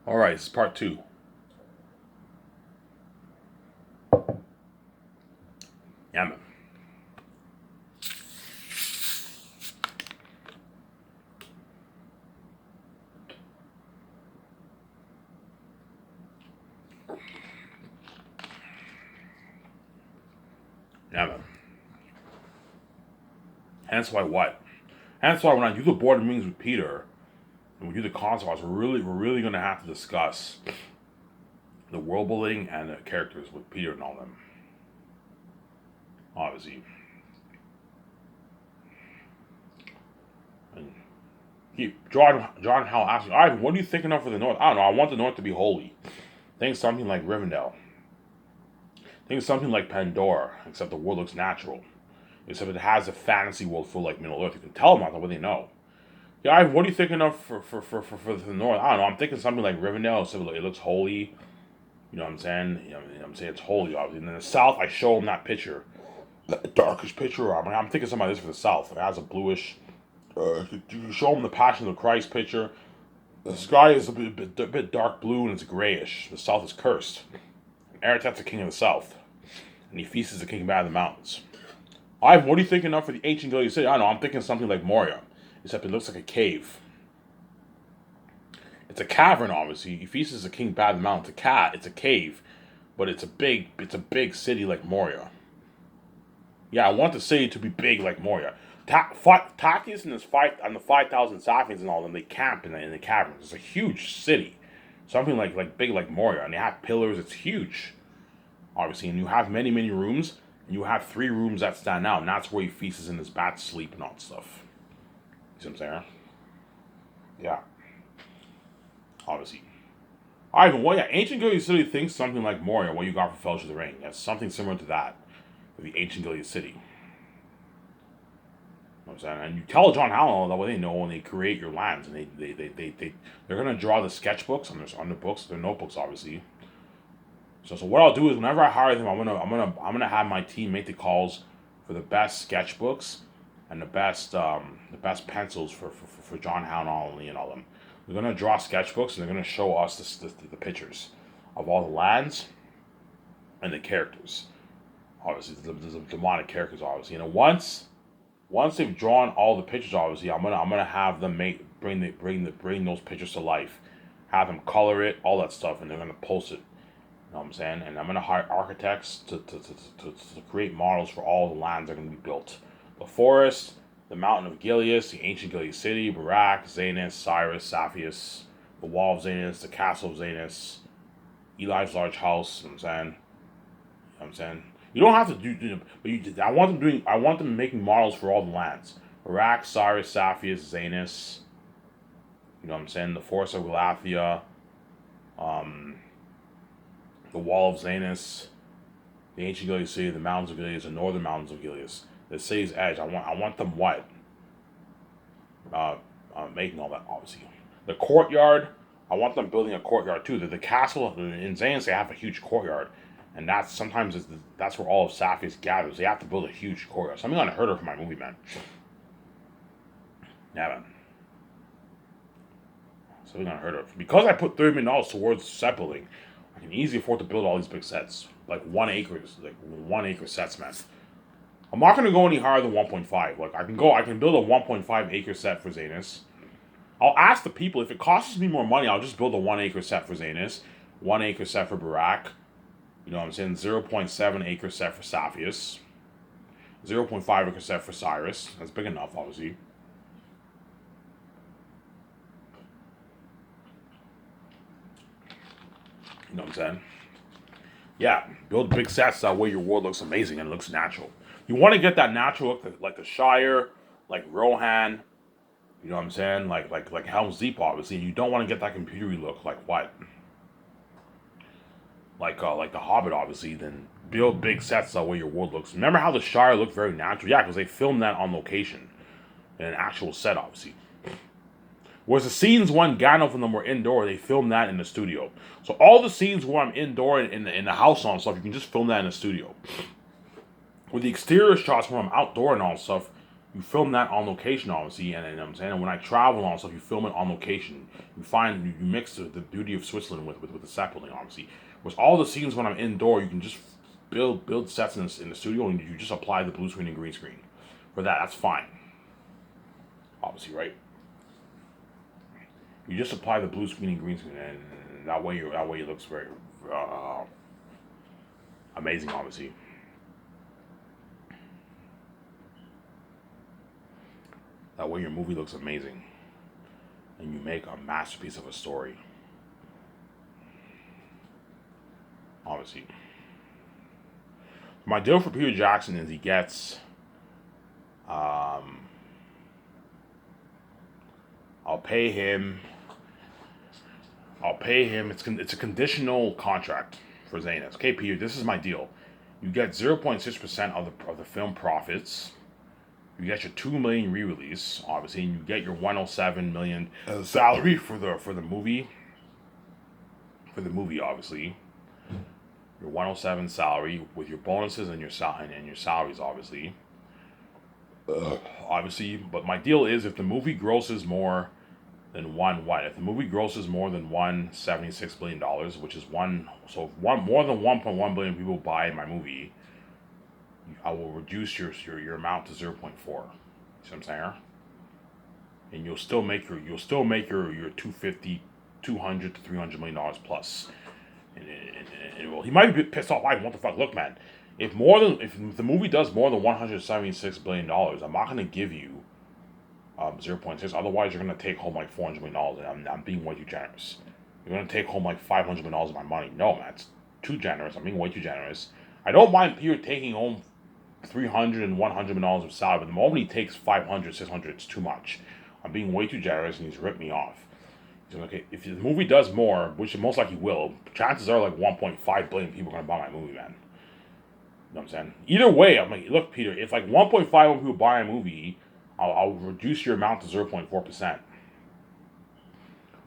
All right, this is part two. Yeah, man. Yeah, man. Hence why what? Hence why when I do the board meetings with Peter and we do the concepts, we're really gonna have to discuss the world building and the characters with Peter and all them. Obviously. And John Howell asked me, Ivan, what are you thinking of for the North? I don't know. I want the North to be holy. Think something like Rivendell. Think something like Pandora, except the world looks natural. Except it has a fantasy world full like Middle Earth. You can tell them about what they know. Yeah, Ivan, what are you thinking of for the North? I don't know. I'm thinking something like Rivendell. So it looks holy. You know what I'm saying? I'm saying it's holy, obviously. And then the South, I show them that picture, the darkest picture. I'm thinking something like this for the South. It has a bluish. You show them the Passion of the Christ picture. The sky is a bit dark blue and it's grayish. The South is cursed. Aratat's the king of the South, and Ephes is the king of the mountains. Ivan, what are you thinking of for the ancient Gilead city? I don't know. I'm thinking something like Moria, except it looks like a cave. It's a cavern, obviously. Ephes is the king of the mountains. It's a cave, but it's a big city like Moria. Yeah, I want the city to be big like Moria. Takius and his fight on the 5,000 Safians and all them, they camp in the caverns. It's a huge city, something like big like Moria, and they have pillars. It's huge, obviously, and you have many rooms, and you have three rooms that stand out, and that's where he feasts in his bat sleep and all that stuff. You see what I'm saying? Yeah, obviously. Ivan, well, yeah, ancient Gilead City thinks something like Moria, what you got for Fellowship of the Ring. That's something similar to that, for the ancient Gilead City. You know what I'm saying? And you tell John Howell that way they know when they create your lands, and they're gonna draw the sketchbooks on the books, their notebooks, obviously. So what I'll do is whenever I hire them, I'm gonna have my team make the calls for the best sketchbooks and the best pencils for John Howell and all them. They're gonna draw sketchbooks and they're gonna show us the pictures of all the lands and the characters. Obviously, the demonic characters, obviously. And once they've drawn all the pictures, obviously, I'm gonna have them bring those pictures to life, have them color it, all that stuff, and they're gonna post it. You know what I'm saying? And I'm gonna hire architects to create models for all the lands that are gonna be built. The forest, the mountain of Gilead, the ancient Gilead city, Barak, Zanus, Cyrus, Saphius, the wall of Zanus, the castle of Zanus, Eli's large house. You know what I'm saying? You know what I'm saying? You don't have to but I want them making models for all the lands. Iraq, Cyrus, Saphius, Zanus. You know what I'm saying? The forest of Galathia, um, the wall of Zanus, the ancient Gilead city, the mountains of Gilead, the northern mountains of Gilead, the city's edge. I want them what? Making all that, obviously. The courtyard. I want them building a courtyard too. The castle in Zanus, they have a huge courtyard, and that's where all of Saphius gathers. They have to build a huge courtyard. Something unheard of for my movie, man. Yeah, man. Something unheard of. Because I put $30 million towards set building, I can easily afford to build all these big sets, like 1 acre sets, man. I'm not gonna go any higher than 1.5. Like I can build a 1.5 acre set for Zanus. I'll ask the people if it costs me more money. I'll just build a 1 acre set for Zanus, 1 acre set for Barak. You know what I'm saying? 0.7 acre set for Saphius, 0.5 acre set for Cyrus. That's big enough, obviously. You know what I'm saying? Yeah, build big sets that way your world looks amazing and looks natural. You want to get that natural look like the Shire, like Rohan. You know what I'm saying? Like Helm's Deep, obviously. You don't want to get that computery look like what? Like the Hobbit, obviously. Then build big sets that way your world looks. Remember how the Shire looked very natural? Yeah, because they filmed that on location in an actual set, obviously. Whereas the scenes when Gandalf and them were indoor, they filmed that in the studio. So all the scenes where I'm indoor in the house and stuff, you can just film that in the studio. With the exterior shots where I'm outdoor and all stuff, you film that on location, obviously, and you know what I'm saying. And when I travel and all stuff, you film it on location. You mix the beauty of Switzerland with the set building, obviously. With all the scenes when I'm indoor, you can just build sets in the studio, and you just apply the blue screen and green screen. For that, that's fine. Obviously, right? You just apply the blue screen and green screen, and that way it looks very amazing, obviously. That way your movie looks amazing. And you make a masterpiece of a story. Obviously. My deal for Peter Jackson is he gets I'll pay him it's a conditional contract for Zaynus. Okay, Peter, this is my deal. You get 0.6% of the film profits. You get your $2 million re-release, obviously, and you get your $107 million salary for the movie. For the movie, obviously, your 107 salary with your bonuses and your salaries, obviously. Obviously, but my deal is if the movie grosses more than if the movie grosses more than $176 billion, which is more than 1.1 billion people buy my movie, I will reduce your amount to 0.4. See what I'm saying? And you'll still make your 250, 200 to $300 million plus. And well, he might be pissed off. What the fuck? Look, man. If the movie does more than $176 billion, I'm not gonna give you 0.6. Otherwise, you're gonna take home like $400 million, and I'm being way too generous. You're gonna take home like $500 million of my money. No, man, it's too generous. I'm being way too generous. I don't mind Peter taking home $300 and $100 million of salary, but the moment he takes 500, 600, it's too much. I'm being way too generous, and he's ripped me off. He's like, okay, if the movie does more, which it most likely will, chances are like 1.5 billion people are gonna buy my movie, man. You know what I'm saying? Either way, I'm like, look, Peter, if like 1.5 billion people buy a movie, I'll reduce your amount to 0.4%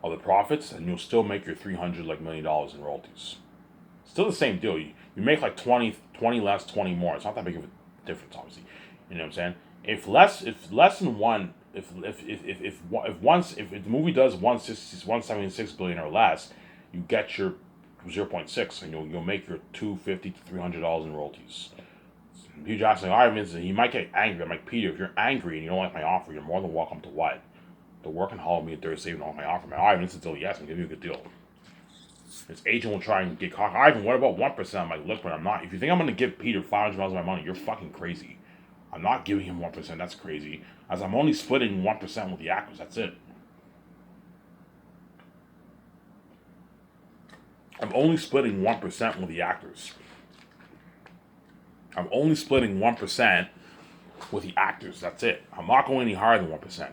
of the profits, and you'll still make your $300 million in royalties. Still the same deal. You make like 20 less, 20 more. It's not that big of a difference, obviously. You know what I'm saying? If the movie does 176 billion or less, you get your 0.6, and you'll make your $250 to $300 in royalties. Peter Jackson, all right, Vincent, he might get angry. I'm like, Peter, if you're angry and you don't like my offer, you're more than welcome to what? To work and haul me at Thursday and all my offer. Man, all right, Vincent, yes, I'll give you a good deal. His agent will try and get caught. Ivan, what about 1%? I'm like, look, but I'm not. If you think I'm going to give Peter $500 of my money, you're fucking crazy. I'm not giving him 1%. That's crazy. As I'm only splitting 1% with the actors. That's it. I'm only splitting 1% with the actors. I'm only splitting 1% with the actors. That's it. I'm not going any higher than 1%.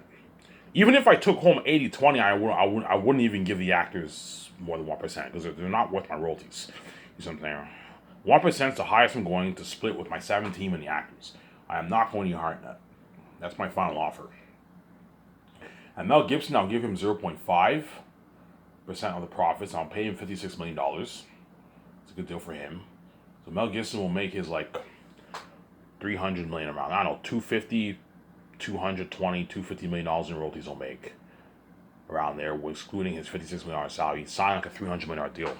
Even if I took home 80-20, I wouldn't even give the actors more than 1% because they're not worth my royalties. You see what I'm saying? 1% is the highest I'm going to split with my 7 team and the actors. I am not going any higher than that. That's my final offer. And Mel Gibson, I'll give him 0.5% of the profits. I'll pay him $56 million. It's a good deal for him. So Mel Gibson will make his like $300 million around. I don't know, 250, 220, $250 million in royalties he'll make around there, excluding his $56 million salary. He signed like a $300 million deal.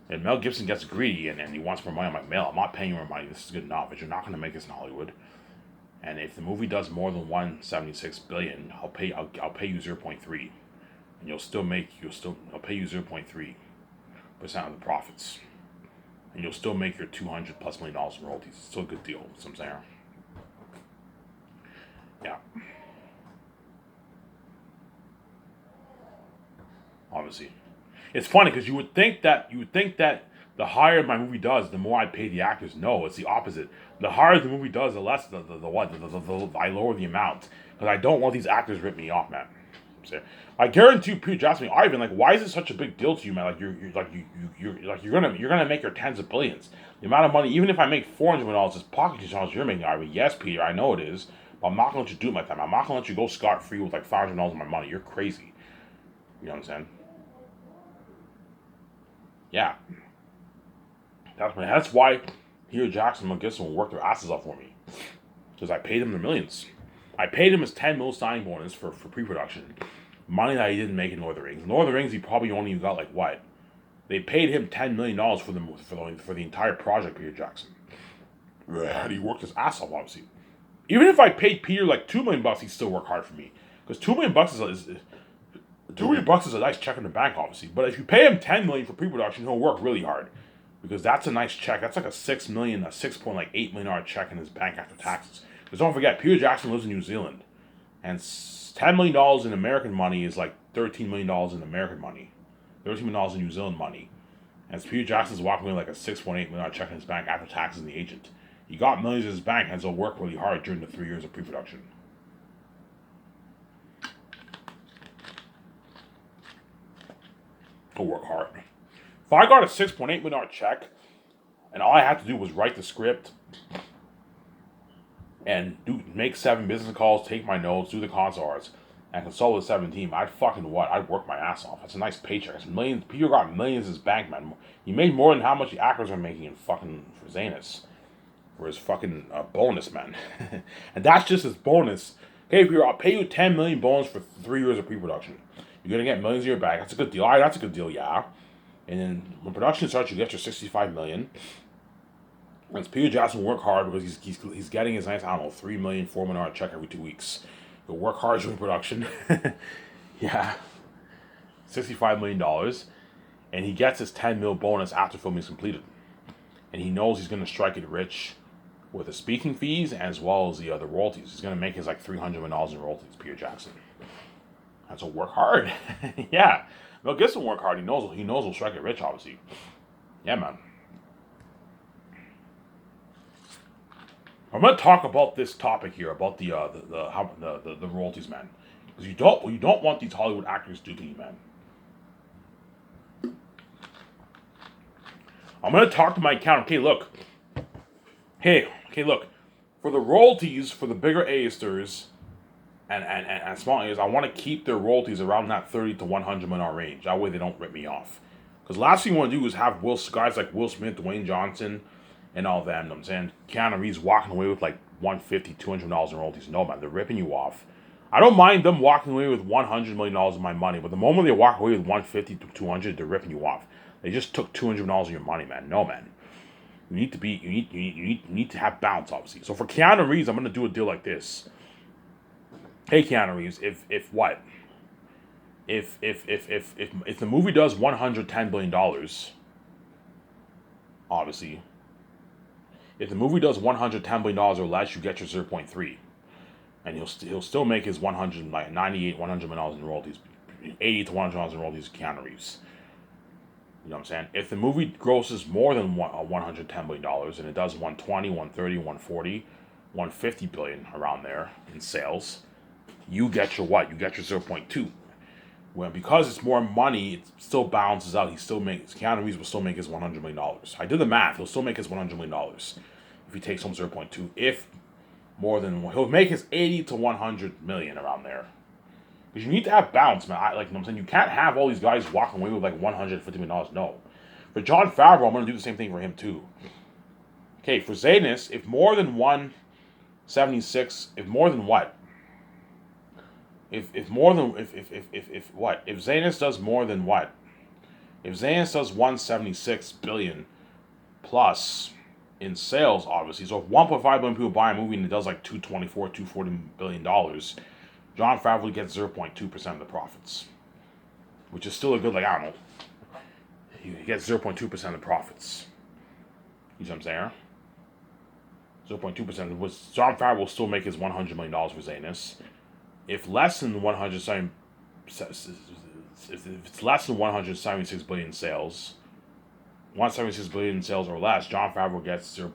And Mel Gibson gets greedy and he wants more money. I'm like, Mel, I'm not paying you more money. This is good enough, but you're not going to make this in Hollywood. And if the movie does more than $176 billion, I'll pay you 0.3, and I'll pay you 0.3% of the profits, and you'll still make your $200+ million in royalties. It's still a good deal. That's what I'm saying. Yeah. Obviously, it's funny because you would think that the higher my movie does, the more I pay the actors. No, it's the opposite. The higher the movie does, the less I lower the amount because I don't want these actors rip me off, man. I guarantee you, Peter Jackson, Ivan, like, why is this such a big deal to you, man? Like, you're gonna make your tens of billions. The amount of money, even if I make $400 million, is pocket change you're making, Ivan. Yes, Peter, I know it is, but I'm not gonna let you do it like that. I'm not gonna let you go scot free with like $500 of my money. You're crazy. You know what I'm saying? Yeah. That's why Peter Jackson and Mel Gibson will work their asses off for me. because I paid him the millions. I paid him his 10 mil signing bonus for pre-production. Money that he didn't make in Lord of the Rings. In Lord of the Rings, he probably only got like what? They paid him $10 million for the entire project, Peter Jackson. And he worked his ass off, obviously. Even if I paid Peter like $2 million, he'd still work hard for me. Because $2 million is a nice check in the bank, obviously. But if you pay him $10 million for pre-production, he'll work really hard. Because that's a nice check. That's like a $6.8 million check in his bank after taxes. Because don't forget, Peter Jackson lives in New Zealand. And $10 million in American money is like $13 million in American money. $13 million in New Zealand money. And Peter Jackson's walking away like a $6.8 million check in his bank after taxes and the agent. He got millions in his bank and he'll work really hard during the 3 years of pre-production. He'll work hard. If I got a $6.8 million check and all I had to do was write the script and make 7 business calls, take my notes, do the console arts, and consult with the 7 team, I'd work my ass off. That's a nice paycheck. That's millions. Peter got millions in his bank, man. He made more than how much the actors are making in fucking for Zanus. For his fucking bonus, man. And that's just his bonus. Hey, Peter, I'll pay you $10 million bonus for 3 years of pre-production. You're gonna get millions in your bank. That's a good deal. All right, that's a good deal, yeah. And then when production starts, you get your $65 million. And Peter Jackson will work hard because he's getting his nice, $3 million, $4 million check every 2 weeks. He'll work hard during production. Yeah. $65 million. And he gets his $10 million bonus after filming is completed. And he knows he's going to strike it rich with the speaking fees as well as the royalties. He's going to make his like $300 million in royalties, Peter Jackson. That's a work hard. Yeah. Mel Gibson work hard. He knows he'll strike it rich, obviously. Yeah, man. I'm gonna talk about this topic here about the royalties, man, because you don't want these Hollywood actors duping you, man. I'm gonna talk to my accountant. Okay, look. For the royalties for the bigger A-listers and small A-listers, I want to keep their royalties around that $30 to $100 million range. That way they don't rip me off. Because last thing you want to do is have guys like Will Smith, Dwayne Johnson, and all them. You know what I'm saying? Keanu Reeves walking away with like $150, $200 in royalties. No, man, they're ripping you off. I don't mind them walking away with $100 million of my money, but the moment they walk away with $150 to $200, they're ripping you off. They just took $200 million of your money, man. No, man. You need to have balance, obviously. So for Keanu Reeves, I'm gonna do a deal like this. Hey, Keanu Reeves, if the movie does $110 billion, obviously. If the movie does $110 billion or less, you get your 0.3, and he'll still make his $100 million in royalties, $80 to $100 million in royalties. Keanu Reeves. You know what I'm saying? If the movie grosses more than $110 billion and it does 120, 130, 140, 150 billion around there in sales, you get your what? You get your 0.2. Well, because it's more money, it still balances out. Keanu Reeves will still make his $100 million. I did the math. He'll still make his $100 million if he takes home 0.2. If more than he'll make his 80 to 100 million around there. Because you need to have balance, man. You know what I'm saying? You can't have all these guys walking away with like $150 million. No. For Jon Favreau, I'm going to do the same thing for him too. Okay, for Zanus, if more than 176, if more than what? If Zanus does more than what? If Zanus does 176 billion plus in sales, obviously, so if 1.5 billion people buy a movie and it does like $240 billion, Jon Favreau gets 0.2% of the profits, which is still a good, he gets 0.2% of the profits. You see what I'm saying? 0.2%, which Jon Favreau will still make his $100 million for Zanus. If less than 176 billion sales, 176 billion sales or less, Jon Favreau gets 0.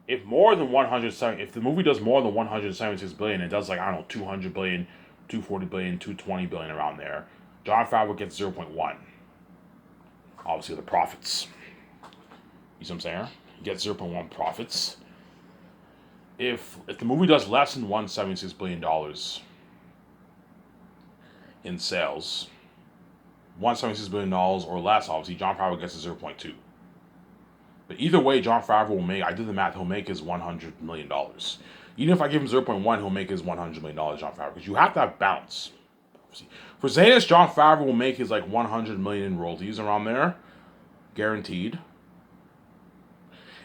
If the movie does more than 176 billion, it does 200 billion, 240 billion, 220 billion around there, Jon Favreau gets 0.1. Obviously the profits. You see what I'm saying? He gets 0.1 profits. If the movie does less than $176 billion in sales, $176 billion or less, obviously, Jon Favreau gets a 0.2. But either way, Jon Favreau will make. I did the math. He'll make his $100 million. Even if I give him 0.1, he'll make his $100 million. Jon Favreau, because you have to have balance. For Zanus, Jon Favreau will make his like 100 million in royalties around there, guaranteed.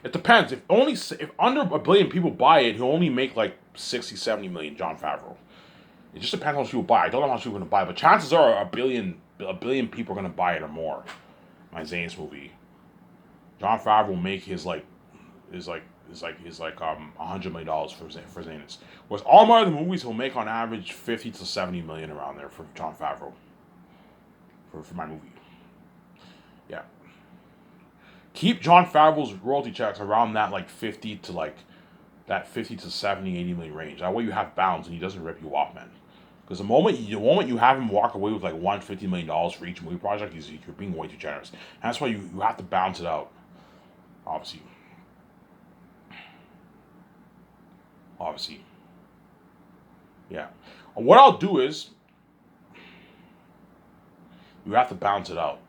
It depends. If under a billion people buy it, he'll only make like 60, 70 million. Jon Favreau. It just depends how much people buy. I don't know how much people are going to buy, but chances are a billion people are going to buy it or more. My Zanus movie. Jon Favreau will make his $100 million for Zanus. Whereas all my other movies, he'll make on average 50 to 70 million around there for Jon Favreau. For my movie. Yeah. Keep Jon Favreau's royalty checks around that like 50 to 70, 80 million range. That way you have balance and he doesn't rip you off, man. Because the moment you have him walk away with like $150 million for each movie project, you're being way too generous. And that's why you have to balance it out. Obviously. Yeah. And what I'll do is, you have to balance it out.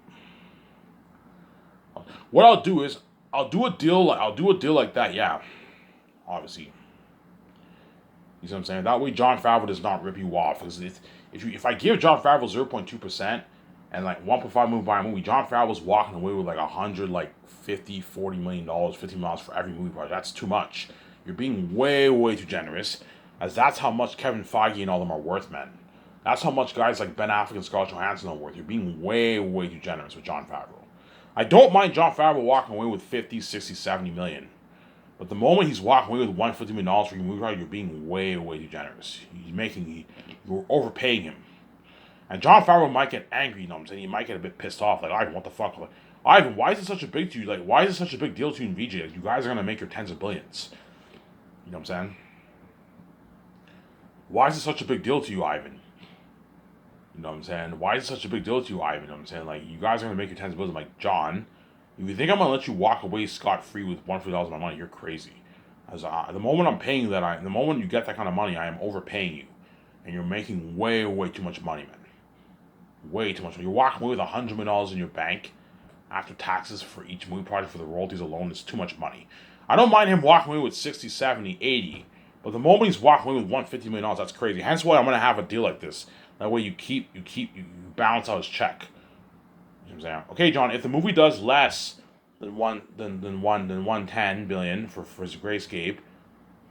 What I'll do is, I'll do a deal like that, yeah. Obviously. You see what I'm saying? That way Jon Favreau does not rip you off. Because if I give Jon Favreau 0.2% and like 1.5 million by a movie, Jon Favreau's walking away with like 100, like $50, $40 million, $50 million for every movie project. That's too much. You're being way, way too generous. As that's how much Kevin Feige and all them are worth, man. That's how much guys like Ben Affleck and Scarlett Johansson are worth. You're being way, way too generous with Jon Favreau. I don't mind Jon Favreau walking away with 50, 60, 70 million. But the moment he's walking away with $150 million for your movie project, you're being way, way too generous. You're overpaying him. And Jon Favreau might get angry, you know what I'm saying? He might get a bit pissed off. Like, Ivan, what the fuck? Like, Ivan, why is it such a big to you? Like, why is it such a big deal to you and VJ? Like, you guys are going to make your tens of billions. You know what I'm saying? Why is it such a big deal to you, Ivan? You know what I'm saying? Why is it such a big deal to you, Ivan? You know what I'm saying? Like, you guys are going to make your tens of billions. I'm like, John, if you think I'm going to let you walk away scot-free with $150 of my money, you're crazy. The moment I'm paying that, the moment you get that kind of money, I am overpaying you. And you're making way, way too much money, man. Way too much money. You're walking away with $100 million in your bank after taxes for each movie project for the royalties alone. It's too much money. I don't mind him walking away with 60, 70, 80. But the moment he's walking away with $150 million, that's crazy. Hence why I'm going to have a deal like this. That way you balance out his check. You know what I'm saying? Okay, John, if the movie does less than 110 billion for Grayscape,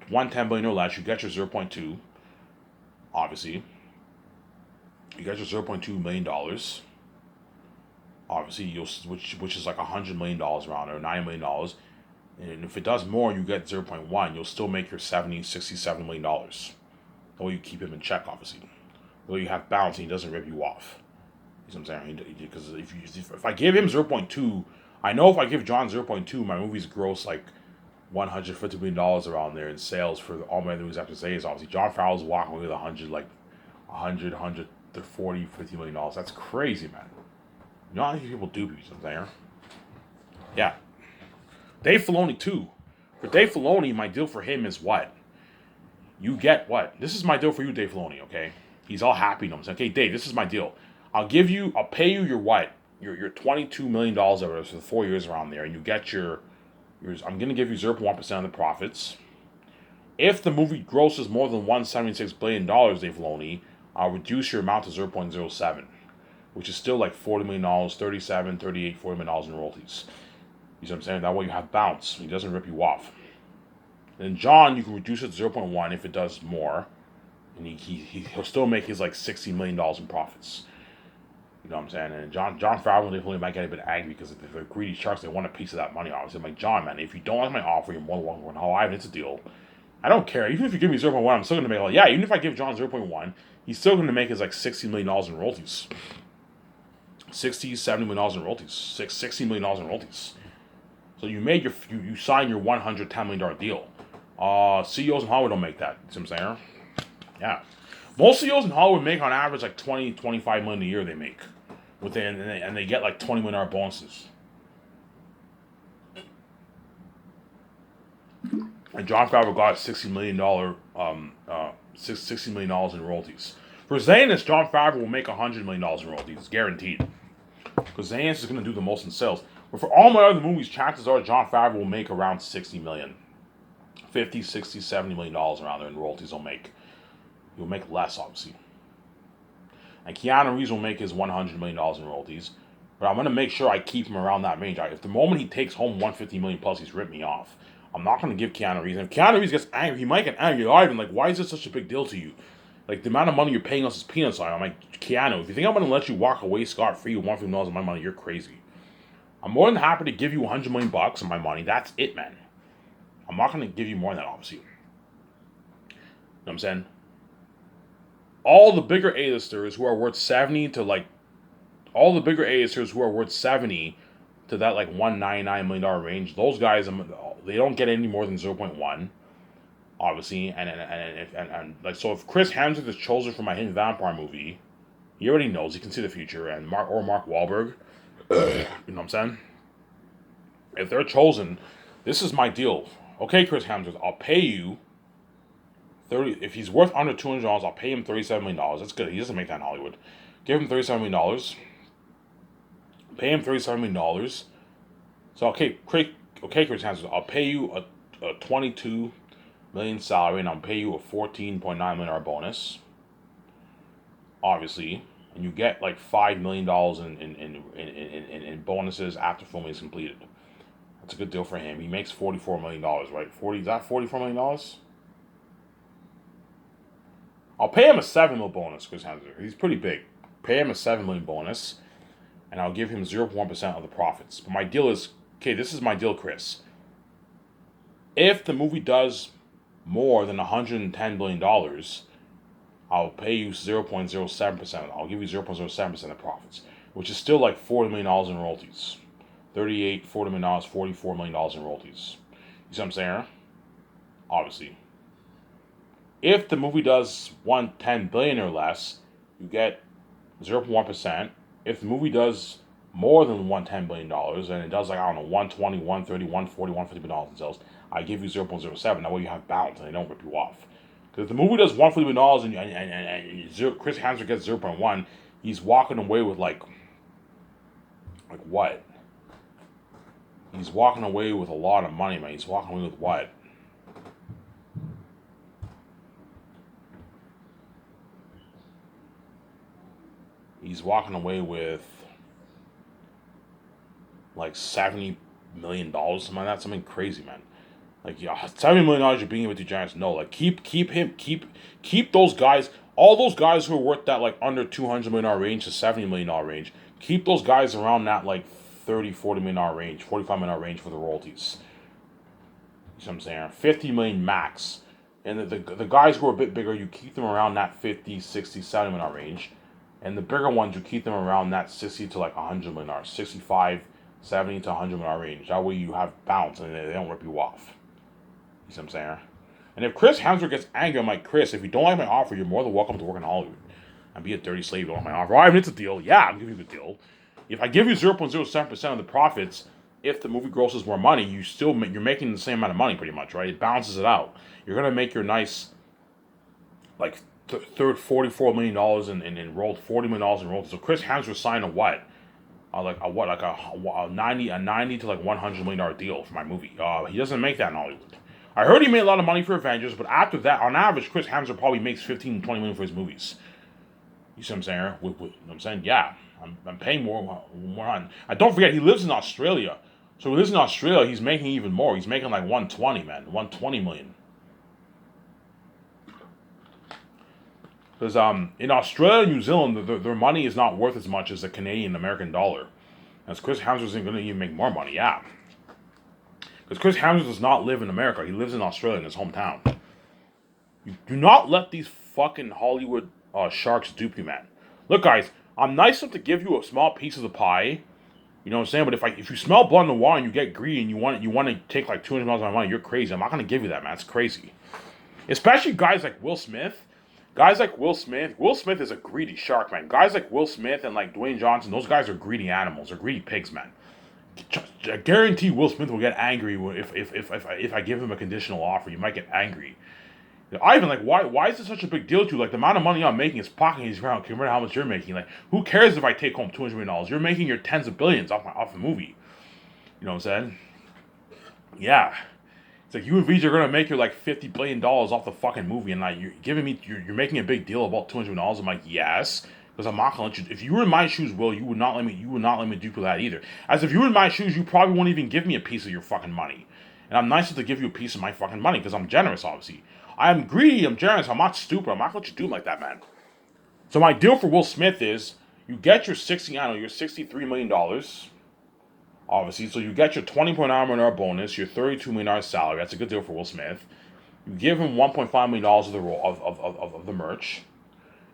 110 billion or less, you get your 0.2. Obviously, you get your $0.2 million. Obviously, which is like $100 million around there, $90 million. And if it does more, you get 0.1. You'll still make your $70, $67 million. That way you keep him in check, obviously. That way you have balance and he doesn't rip you off. You know what I'm saying? Because if I give him 0.2, I know if I give John 0.2, my movies gross like $150 million around there in sales for all my movies after Zays. Obviously, Jon Favreau's walking away with 140, $50 million. That's crazy, man. You know how many people do movies, I'm saying? Yeah. Dave Filoni, too. For Dave Filoni, my deal for him is what? You get what? This is my deal for you, Dave Filoni, okay? He's all happy, you know what I'm saying? Okay, Dave, this is my deal. I'll pay you your what? Your $22 million over for the 4 years around there, and you get I'm going to give you 0.1% of the profits. If the movie grosses more than $176 billion, Dave Filoni, I'll reduce your amount to 0.07, which is still like $40 million, 37, 38, $40 million in royalties. You see what I'm saying? That way you have bounce. He doesn't rip you off. Then John, you can reduce it to 0.1 if it does more. And he'll still make his like $60 million in profits. You know what I'm saying? And Jon Favreau and Dave Filoni might get a bit angry because if they're greedy sharks, they want a piece of that money, obviously. I'm like, John, man, if you don't like my offer, you're more than welcome. Oh, Ivan, it's a deal. I don't care. Even if you give me 0.1, I'm still going to make, like, yeah, even if I give John 0.1, he's still going to make his like $60 million in royalties. $70 million in royalties. $60 million in royalties. So you sign your $110 million deal. CEOs in Hollywood don't make that. You see what I'm saying? Yeah. Most CEOs in Hollywood make on average like 20, 25 million a year they make. And they get like $20 million bonuses. And Jon Favreau got $60 million $60 million in royalties. For Zanus, Jon Favreau will make $100 million in royalties, guaranteed. Because Zanus is going to do the most in sales. But for all my other movies, chances are Jon Favreau will make around 60 million. 50, 60, 70 million dollars around there in royalties he'll make. He'll make less, obviously. And Keanu Reeves will make his $100 million in royalties. But I'm going to make sure I keep him around that range. If the moment he takes home 150 million plus, he's ripped me off. I'm not going to give Keanu Reeves. And if Keanu Reeves gets angry, he might get angry. Ivan, like, why is this such a big deal to you? Like, the amount of money you're paying us is peanuts. I'm like, Keanu, if you think I'm going to let you walk away scot-free with $150 million of my money, you're crazy. I'm more than happy to give you $100 million of my money. That's it, man. I'm not going to give you more than that, obviously. You know what I'm saying? All the bigger A-listers who are worth 70 to like, all the bigger A-listers who are worth 70 to that like $199 million range, those guys, they don't get any more than 0.1, obviously. And like, so if Chris Hemsworth is chosen for my Hidden Vampire movie, he already knows, he can see the future. And Mark Wahlberg, you know what I'm saying? If they're chosen, this is my deal. Okay, Chris Hemsworth, I'll pay you 30. If he's worth under $200, I'll pay him $37 million. That's good. He doesn't make that in Hollywood. Give him $37 million. Pay him $37 million. So okay, Chris Hemsworth, I'll pay you a $22 million salary, and I'll pay you a $14.9 million bonus. Obviously, and you get like $5 million in bonuses after filming is completed. That's a good deal for him. He makes $44 million, right? Is that $44 million? I'll pay him a $7 million bonus, Chris Hemsworth. He's pretty big. Pay him a $7 million bonus, and I'll give him 0.1% of the profits. But my deal is, okay, this is my deal, Chris. If the movie does more than $110 billion, I'll pay you 0.07%. I'll give you 0.07% of profits, which is still like $40 million in royalties. $40 million, $44 million in royalties. You see what I'm saying? Obviously. If the movie does $110 billion or less, you get 0.1%. If the movie does more than $110 billion, and it does like, I don't know, 120, 130, 140, $150 million in sales, I give you 0.07. That way you have balance and they don't rip you off. Because if the movie does $140 million and Chris Hemsworth gets 0.1, he's walking away with like what? He's walking away with a lot of money, man. He's walking away with what? He's walking away with like $70 million, something like that. Something crazy, man. Like, yeah, $70 million you're being with the Giants. No, like keep those guys. All those guys who are worth that like under $200 million range to $70 million range. Keep those guys around that like $30-40 million range, $45 million range for the royalties. You see what I'm saying? $50 million max. And the guys who are a bit bigger, you keep them around that 50, 60, $70 million range. And the bigger ones, you keep them around that 60 to like $100 million, 65, 70 to $100 million range. That way you have bounce and they don't rip you off. You see what I'm saying? And if Chris Hemsworth gets angry, I'm like, Chris, if you don't like my offer, you're more than welcome to work in Hollywood and be a dirty slave. You don't like my offer. All right, it's a deal. Yeah, I'm giving you the deal. If I give you 0.07% of the profits, if the movie grosses more money, you're making the same amount of money pretty much, right? It balances it out. You're gonna make your nice like $44 million in roll, $40 million in royalties. So Chris Hemsworth signed a what? Like a 90 to like $100 million deal for my movie. He doesn't make that in Hollywood. I heard he made a lot of money for Avengers, but after that, on average, Chris Hemsworth probably makes 15 to 20 million for his movies. You see what I'm saying? You know what I'm saying? Yeah, I'm paying more on. And don't forget, he lives in Australia. So he lives in Australia, he's making even more. He's making like 120, man. 120 million. Because in Australia and New Zealand, their money is not worth as much as the Canadian American dollar. As Chris Hemsworth isn't going to even make more money, yeah. Because Chris Hemsworth does not live in America. He lives in Australia, in his hometown. You do not let these fucking Hollywood sharks dupe you, man. Look, guys, I'm nice enough to give you a small piece of the pie. You know what I'm saying? But if you smell blood in the water and you get greedy and you want to take like $200 of my money, you're crazy. I'm not going to give you that, man. It's crazy. Especially guys like Will Smith. Guys like Will Smith. Will Smith is a greedy shark, man. Guys like Will Smith and like Dwayne Johnson, those guys are greedy animals. They're greedy pigs, man. I guarantee Will Smith will get angry if I give him a conditional offer. You might get angry. Ivan, like, why is this such a big deal to you? Like, the amount of money I'm making is pocketing his ground compared to how much you're making. Like, who cares if I take home $200 million? You're making your tens of billions off the movie. You know what I'm saying? Yeah. It's like you and VJ are gonna make your like $50 billion off the fucking movie, and like you're making a big deal about $200. I'm like, yes, because I'm not gonna let you. If you were in my shoes, Will, you would not let me do that either. As if you were in my shoes, you probably wouldn't even give me a piece of your fucking money. And I'm nice to give you a piece of my fucking money because I'm generous, obviously. I'm greedy, I'm generous, I'm not stupid. I'm not gonna let you do it like that, man. So my deal for Will Smith is you get your your $63 million. Obviously, so you get your $20.9 million bonus, your $32 million salary. That's a good deal for Will Smith. You give him $1.5 million of the of the merch.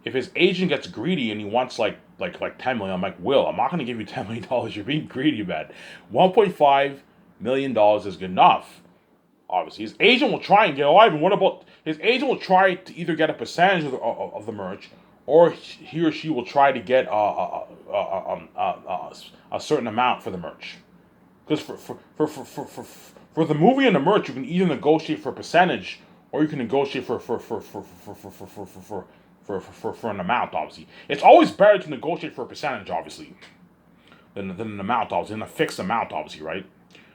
If his agent gets greedy and he wants like 10 million, I'm like, Will, I'm not gonna give you $10 million. You're being greedy, man. $1.5 million is good enough. Obviously, his agent will try and get alive. And what about his agent will try to either get a percentage of the merch, or he or she will try to get a certain amount for the merch. Because for the movie and the merch, you can either negotiate for a percentage or you can negotiate for an amount. Obviously, it's always better to negotiate for a percentage, obviously, than an amount, obviously, than a fixed amount, obviously, right?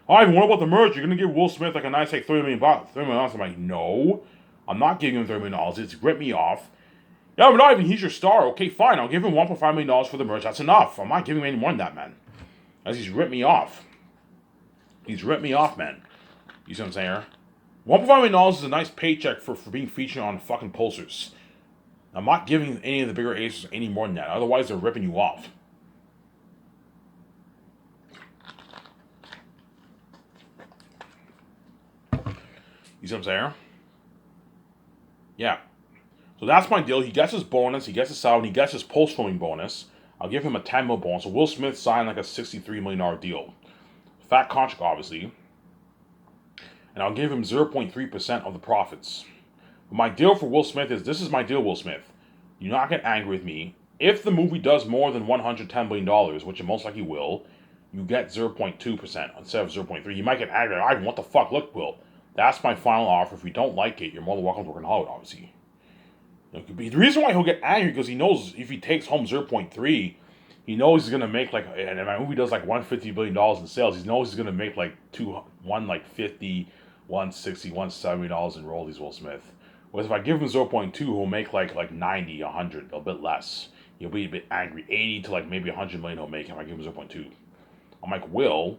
Ivan, what about the merch? You're gonna give Will Smith like a nice like $30 million. $30 million. I'm like, no, I'm not giving him $30 million. It's rip me off. Yeah, but Ivan, he's your star. Okay, fine. I'll give him $1.5 million for the merch. That's enough. I'm not giving him any more than that, man. As he's ripped me off. He's ripped me off, man. You see what I'm saying here? $1.5 million is a nice paycheck for being featured on fucking posters. I'm not giving any of the bigger aces any more than that. Otherwise, they're ripping you off. You see what I'm saying? Yeah. So that's my deal. He gets his bonus, he gets his salary, he gets his post-filming bonus. I'll give him a $10 million bonus. So Will Smith signed like a $63 million deal. Fat contract, obviously. And I'll give him 0.3% of the profits. But my deal for Will Smith is, this is my deal, Will Smith. Do not get angry with me. If the movie does more than $110 million, which it most likely will, you get 0.2% instead of 0.3%. You might get angry. Ivan, what the fuck? Look, Will, that's my final offer. If you don't like it, you're more than welcome to work in Hollywood, obviously. The reason why he'll get angry because he knows if he takes home 0.3, he knows he's gonna make like, and if my movie does like $150 billion in sales, he knows he's gonna make like $150, $160, $170 in royalties. Will Smith. Whereas if I give him 0.2, he'll make like 90, 100, a bit less. He'll be a bit angry. 80 to like maybe 100 million he'll make if I give him 0.2. I'm like, Will,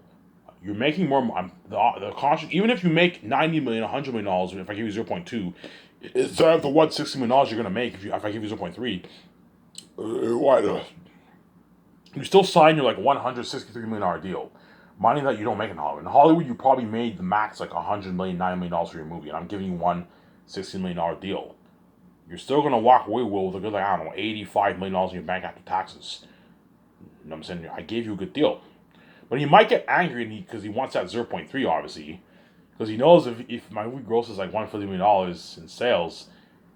you're making more. The contract, even if you make 90 million, 100 million dollars, if I give you 0.2, instead of the $160 million you're gonna make if I give you 0.3, why? You still sign your like $163 million deal, money that you don't make in Hollywood. In Hollywood, you probably made the max like 100 million, $90 million for your movie, and I'm giving you $160 million deal. You're still gonna walk away with a good like, I don't know, $85 million in your bank after taxes. You know what I'm saying? I gave you a good deal. But he might get angry because he wants that 0.3, obviously. Because he knows if my movie grosses like $150 million in sales,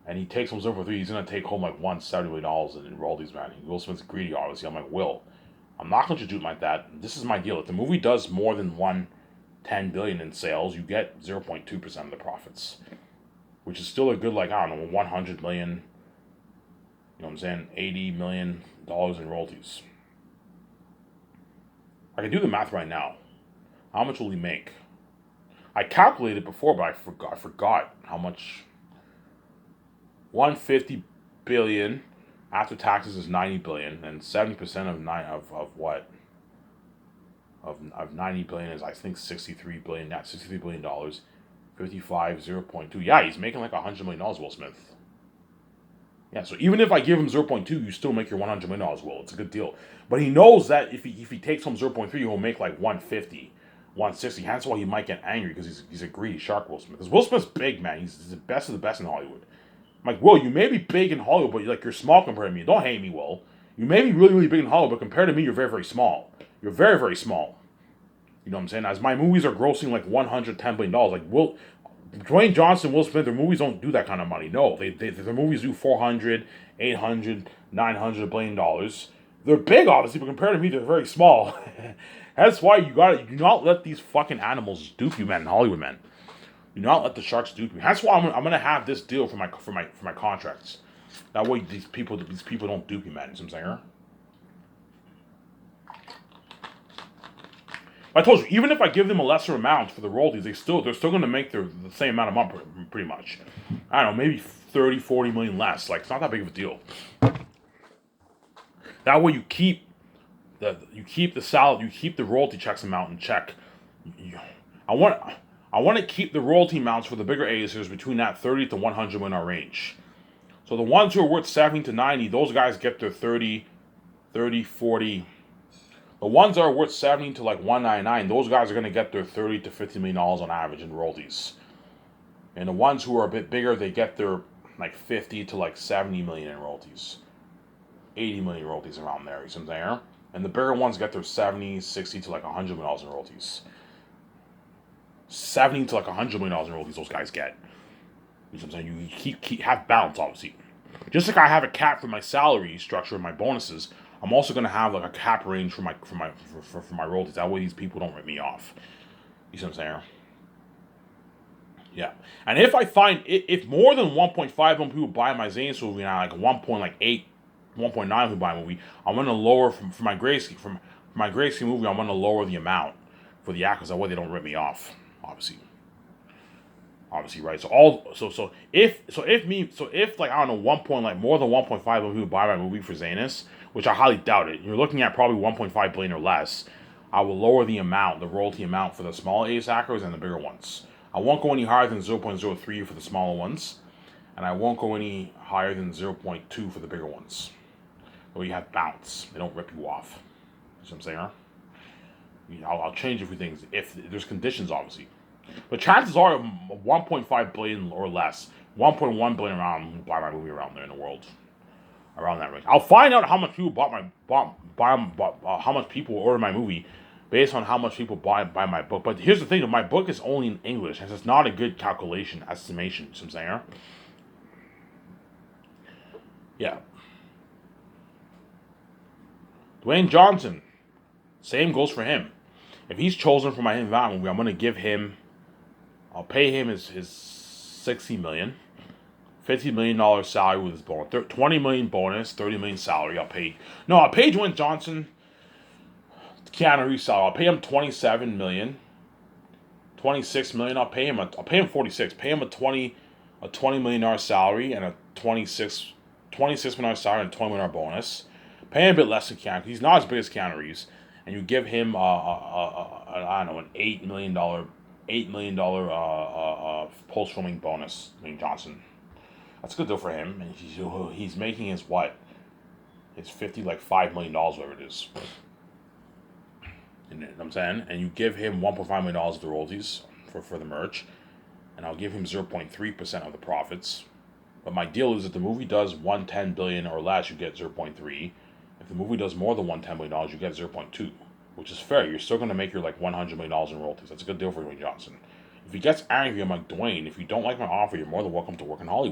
and he takes home 0.3, he's going to take home like $170 million in royalties, man. Will Smith's greedy, obviously. I'm like, Will, I'm not going to do it like that. This is my deal. If the movie does more than $110 billion in sales, you get 0.2% of the profits. Which is still a good, like, I don't know, $100 million, you know what I'm saying, $80 million in royalties. I can do the math right now. How much will he make? I calculated before, but I forgot how much. 150 billion after taxes is 90 billion, and 70% of what? Of 90 billion is I think 63 billion. That's $63 billion. 55 0.2. Yeah, he's making like $100 million. Will Smith. Yeah, so even if I give him 0.2, you still make your $100 million. Will, it's a good deal. But he knows that if he takes home 0.3, he'll make like 150. 160. That's why he might get angry because he's a greedy shark, Will Smith. Because Will Smith's big, man. He's the best of the best in Hollywood. I'm like, Will, you may be big in Hollywood, but you're small compared to me. Don't hate me, Will. You may be really, really big in Hollywood, but compared to me, you're very, very small. You're very, very small. You know what I'm saying? As my movies are grossing like $110 billion, like Dwayne Johnson, Will Smith, their movies don't do that kind of money. No, their movies do 400, 800, 900 billion dollars. They're big, obviously, but compared to me, they're very small. That's why you do not let these fucking animals dupe you, man, in Hollywood, man. Do not let the sharks dupe you. That's why I'm gonna have this deal for my contracts. That way these people don't dupe you, man. You know what I'm saying? I told you, even if I give them a lesser amount for the royalties, they're still going to make the same amount of money, pretty much. I don't know, maybe 30, 40 million less. Like, it's not that big of a deal. That way, you keep the royalty checks amount in check. I want I want to keep the royalty amounts for the bigger Acers between that 30 to 100 million range. So the ones who are worth 70 to 90, those guys get their 30, 40. The ones that are worth 70 to like 199, those guys are going to get their 30 to 50 million dollars on average in royalties. And the ones who are a bit bigger, they get their like 50 to like 70 million in royalties. 80 million royalties around there, you see what I'm saying? And the bigger ones get their 70, 60 to like 100 million dollars in royalties. 70 to like 100 million dollars in royalties those guys get. You know what I'm saying? You keep have balance, obviously. Just like I have a cap for my salary structure and my bonuses, I'm also going to have like a cap range for my royalties. That way these people don't rip me off. You see what I'm saying? Yeah. And if I find if more than 1.5 million people buy my Zane's movie now, like 1.8, 1.9 who buy a movie, I'm going to lower for my Grayscale movie. I'm going to lower the amount for the actors. That way they don't rip me off. Obviously, right? So if like I don't know more than 1.5 million people buy my movie for Zanus, which I highly doubt it. You're looking at probably 1.5 billion or less. I will lower the royalty amount for the small Ace hackers and the bigger ones. I won't go any higher than 0.03 for the smaller ones, and I won't go any higher than 0.2 for the bigger ones. Where you have balance, they don't rip you off. You know what I'm saying? I'll change a few things if there's conditions, obviously. But chances are 1.5 billion or less, 1.1 billion around buy my movie around there in the world, around that range. I'll find out how much people how much people order my movie, based on how much people buy my book. But here's the thing: my book is only in English, and it's not a good estimation. You know what I'm saying? Yeah. Dwayne Johnson, same goes for him. If he's chosen for my Invasion movie, I'm gonna give him. I'll pay him his $60 million, $50 million salary with his bonus, $20 million bonus, $30 million salary. I'll pay Dwayne Johnson, Keanu Reeves salary. I'll pay him $27 million, $26 million. I'll pay him 46. Pay him a $20 million salary and a $26 million salary and $20 million bonus. Pay him a bit less than Keanu. He's not as big as Keanu Reeves, and you give him I don't know, an $8 million post filming bonus. Dwayne Johnson, that's a good deal for him, and he's making his his $5 million, whatever it is. You know what I'm saying? And you give him $1.5 million of the royalties for the merch, and I'll give him 0.3% of the profits. But my deal is if the movie does $110 billion or less, you get 0.3. If the movie does more than $110 million, you get 0.2. Which is fair. You're still going to make your $100 million in royalties. That's a good deal for Dwayne Johnson. If he gets angry, I'm like, Dwayne, if you don't like my offer, you're more than welcome to work in Hollywood.